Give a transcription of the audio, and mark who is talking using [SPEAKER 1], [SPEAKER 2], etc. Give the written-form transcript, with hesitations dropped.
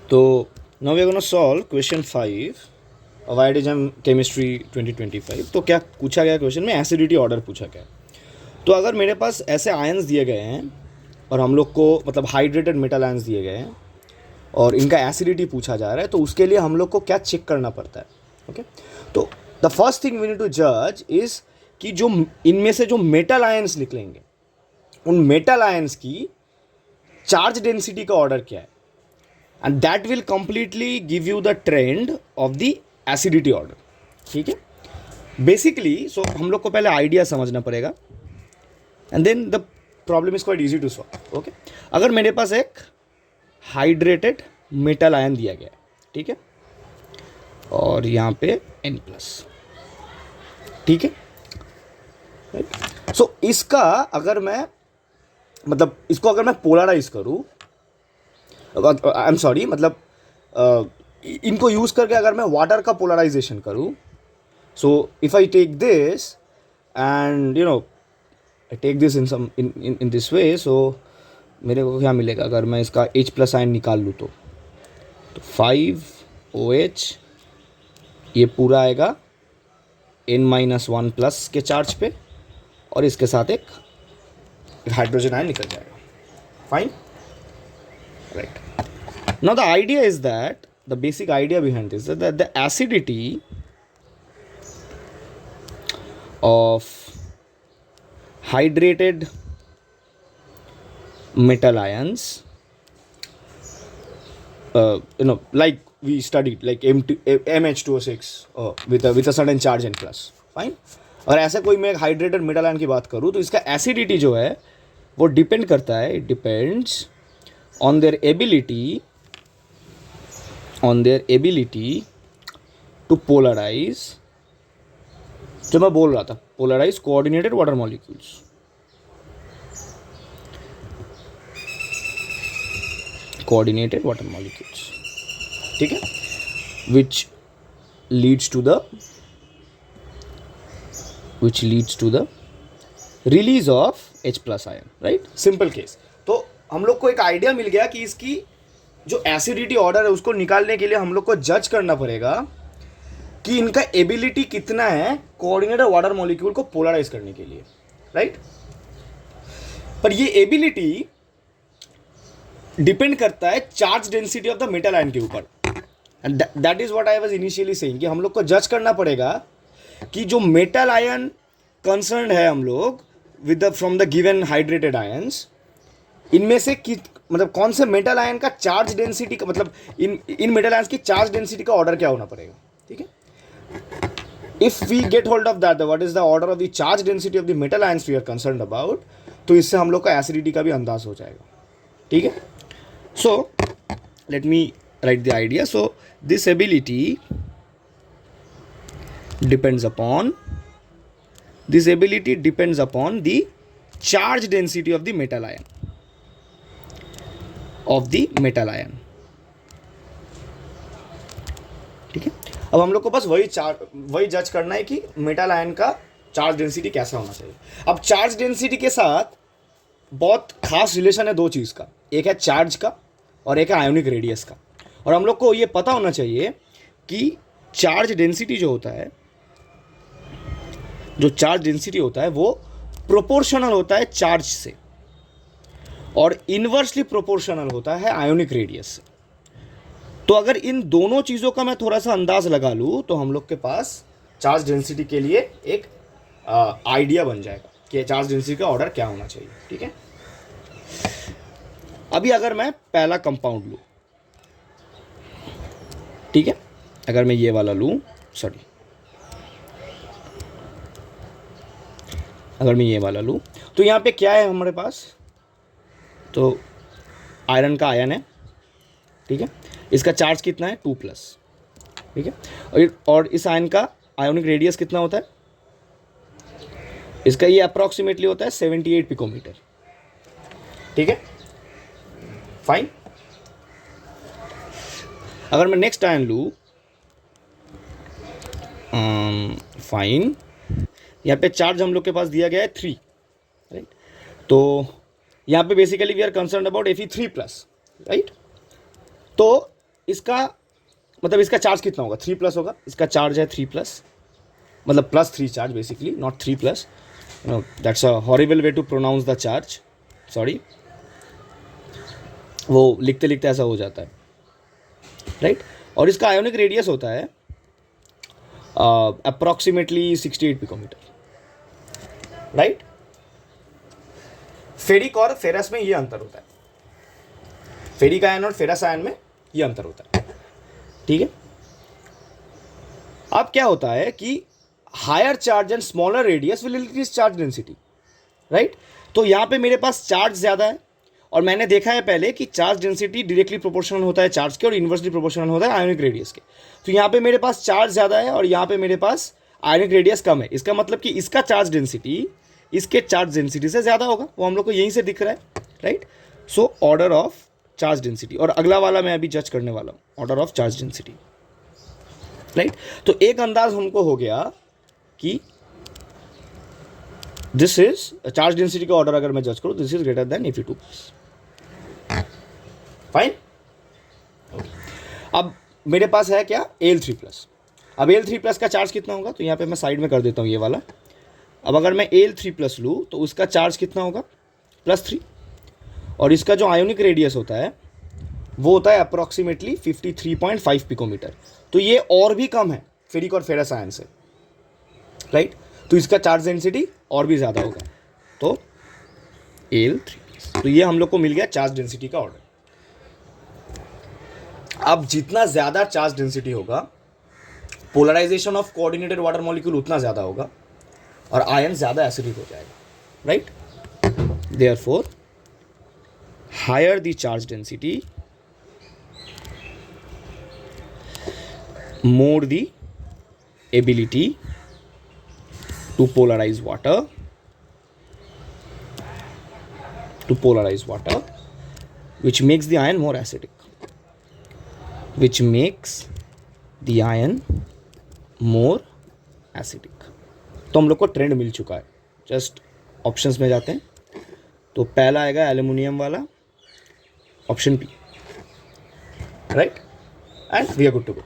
[SPEAKER 1] So now we are going to solve question 5 of IITJAM Chemistry 2025। तो क्या पूछा गया क्वेश्चन में, एसिडिटी ऑर्डर पूछा गया। तो अगर मेरे पास ऐसे आयंस दिए गए हैं और हम लोग को मतलब हाइड्रेटेड मेटल आयंस दिए गए हैं और इनका एसिडिटी पूछा जा रहा है, तो उसके लिए हम लोग को क्या चेक करना पड़ता है। ओके, तो the first thing we need to जज इज कि जो इनमें से जो मेटल आयंस निकलेंगे उन मेटल आयंस की चार्ज डेंसिटी का ऑर्डर क्या है, and that will completely give you the trend of the acidity order. ठीक है, बेसिकली सो हम लोग को पहले आइडिया समझना पड़ेगा and then the problem is quite easy to solve. Okay, अगर मेरे पास एक हाइड्रेटेड मेटल आयन दिया गया है, ठीक है, और यहाँ पे N+, ठीक है, राइट। सो इसका अगर मैं मतलब इसको अगर मैं पोलराइज करूँ, आई एम सॉरी, मतलब इनको यूज करके अगर मैं वाटर का पोलराइजेशन करूँ, so if I take this and I take this in this way, so मेरे को क्या मिलेगा अगर मैं इसका H+ आयन निकाल लूँ तो 5OH, ये पूरा आएगा N-1+ के चार्ज पे और इसके साथ एक हाइड्रोजन आयन निकल जाएगा। Fine, right. Now the idea is that the basic idea behind this is that the acidity of hydrated metal ions, like we studied, like MH2O6 with a certain charge N+. Fine. और ऐसे कोई मैं hydrated metal ion की बात करूँ तो इसका acidity जो है वो डिपेंड करता है, it depends on their ability to polarise, जो मैं बोल रहा था, polarise coordinated water molecules. Coordinated water molecules, ठीक है, which leads to the release of H+ ion, right? Simple case। तो हम लोग को एक आइडिया मिल गया कि इसकी जो एसिडिटी ऑर्डर है उसको निकालने के लिए हम लोग को जज करना पड़ेगा कि इनका एबिलिटी कितना है कोऑर्डिनेटेड वाटर मॉलिक्यूल को पोलराइज करने के लिए, राइट। पर ये एबिलिटी डिपेंड करता है charge density of the metal ion के ऊपर, and that is what I was initially saying कि हम लोग को जज करना पड़ेगा कि जो मेटल आयन कंसर्न है हम लोग with from the given hydrated ions, इनमें से मतलब कौन से मेटल आयन का चार्ज डेंसिटी का मतलब इन मेटल आयंस की चार्ज डेंसिटी का ऑर्डर क्या होना पड़ेगा। ठीक है, if we get hold of that, what is the order of the charge density of the metal ions we are concerned about, तो इससे हम लोग का एसिडिटी का भी अंदाज हो जाएगा। ठीक है, so let me right the idea. So this ability depends upon the charge density of the metal ion, ठीक है। अब हम लोग को बस वही जज करना है कि मेटल आयन का चार्ज डेंसिटी कैसा होना चाहिए। अब चार्ज डेंसिटी के साथ बहुत खास रिलेशन है दो चीज़ का, एक है चार्ज का और एक है आयोनिक रेडियस का। और हम लोग को ये पता होना चाहिए कि चार्ज डेंसिटी जो होता है, वो प्रोपोर्शनल होता है चार्ज से और इन्वर्सली प्रोपोर्शनल होता है आयोनिक रेडियस से। तो अगर इन दोनों चीज़ों का मैं थोड़ा सा अंदाज लगा लूँ तो हम लोग के पास चार्ज डेंसिटी के लिए एक आइडिया बन जाएगा कि चार्ज डेंसिटी का ऑर्डर क्या होना चाहिए। ठीक है, अभी अगर मैं पहला कंपाउंड लूँ, ठीक है, अगर मैं ये वाला लूँ, अगर मैं ये वाला लूँ तो यहाँ पे क्या है हमारे पास, तो आयरन का आयन है, ठीक है, इसका चार्ज कितना है 2+, ठीक है, और इस आयन का आयोनिक रेडियस कितना होता है, इसका ये अप्रॉक्सीमेटली होता है 78 पिकोमीटर। ठीक है, फाइन। अगर मैं नेक्स्ट आयन लूँ, फाइन, यहाँ पे चार्ज हम लोग के पास दिया गया है 3, राइट। तो यहाँ पे basically we are concern about Fe3+, right. तो इसका मतलब इसका चार्ज कितना होगा, 3+ होगा, इसका चार्ज है 3+, मतलब +3 charge basically, not 3+, no that's a horrible way to pronounce the charge, sorry, वो लिखते लिखते ऐसा हो जाता है, राइट। और इसका आयोनिक रेडियस होता है अप्रॉक्सीमेटली 68 पिकोमीटर, राइट। फेरिक और फेरस में ये अंतर होता है, फेरिक आयन और फेरस आयन में ये अंतर होता है, ठीक है। अब क्या होता है कि higher charge and smaller radius will increase charge density, right. तो यहाँ पे मेरे पास चार्ज ज़्यादा है, और मैंने देखा है पहले कि चार्ज डेंसिटी डायरेक्टली प्रोपोर्शनल होता है चार्ज के और इन्वर्सली प्रोपोर्शनल होता है आयोनिक रेडियस के। तो यहाँ पे मेरे पास चार्ज ज़्यादा है और यहाँ पे मेरे पास आयोनिक रेडियस कम है, इसका मतलब कि इसका चार्ज डेंसिटी इसके चार्ज डेंसिटी से ज़्यादा होगा, वो हम लोग को यहीं से दिख रहा है, right. So order of charge density, और अगला वाला मैं अभी जज करने वाला हूँ, order of charge density, right. तो एक अंदाज हमको हो गया कि दिस इज चार्ज डेंसिटी का ऑर्डर, अगर मैं जज करूँ this is greater than Fe2+, fine. अब मेरे पास है क्या, Al3+। अब Al3+ का चार्ज कितना होगा, तो यहाँ पे मैं साइड में कर देता हूँ ये वाला। अब अगर मैं Al3+ लूँ तो उसका चार्ज कितना होगा, +3, और इसका जो आयोनिक रेडियस होता है वो होता है अप्रॉक्सीमेटली 53.5 पिकोमीटर। तो ये और भी कम है फेरिक और फेरस आयन से, राइट। तो इसका चार्ज डेंसिटी और भी ज़्यादा होगा, तो Al3+। तो ये हम लोग को मिल गया चार्ज डेंसिटी का ऑर्डर। अब जितना ज़्यादा चार्ज डेंसिटी होगा, polarisation of coordinated water molecule उतना ज़्यादा होगा और आयन ज़्यादा एसिडिक हो जाएगा, right. Therefore higher the charge density, more the ability to polarize water, which makes the ion more acidic, तो हम लोग को ट्रेंड मिल चुका है। जस्ट ऑप्शंस में जाते हैं, तो पहला आएगा एल्यूमिनियम वाला, option B, right, and we are good to go.